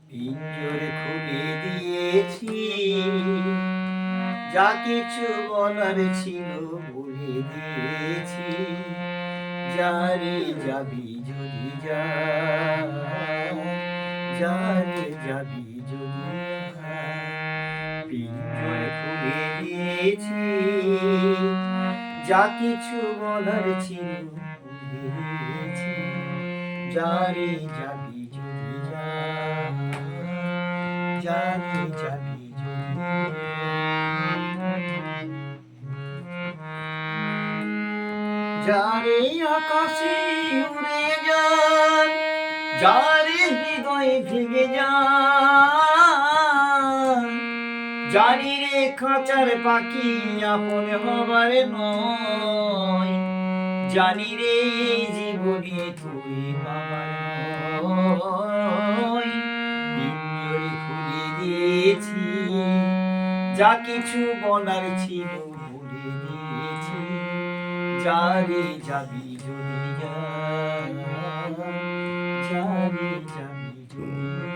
পিঞ্জর খুলে দিয়েছি, যা কিছু বলার ছিল বলে দিয়েছি। যারে যাবি যদি যা, যারে যাবি যদি যা। পিঞ্জর খুলে দিয়েছি, যা কিছু বলার ছিল বলে দিয়েছি। যারে যাবি যদি যা, যারে যাবি যদি যা। যারে আকাশে উড়ে যান, যারে হৃদয়ে ভেঙে যান, জানি রে খাঁচার পাখি আপন হবার নয়, জানি রে এই জীবনে তুই বাবার নয়। পিঞ্জরে খুলে দিয়েছি, যা কিছু বলার ছিল বলে দিয়েছি। যারে যাবি যদি যা, যারে যাবি যদি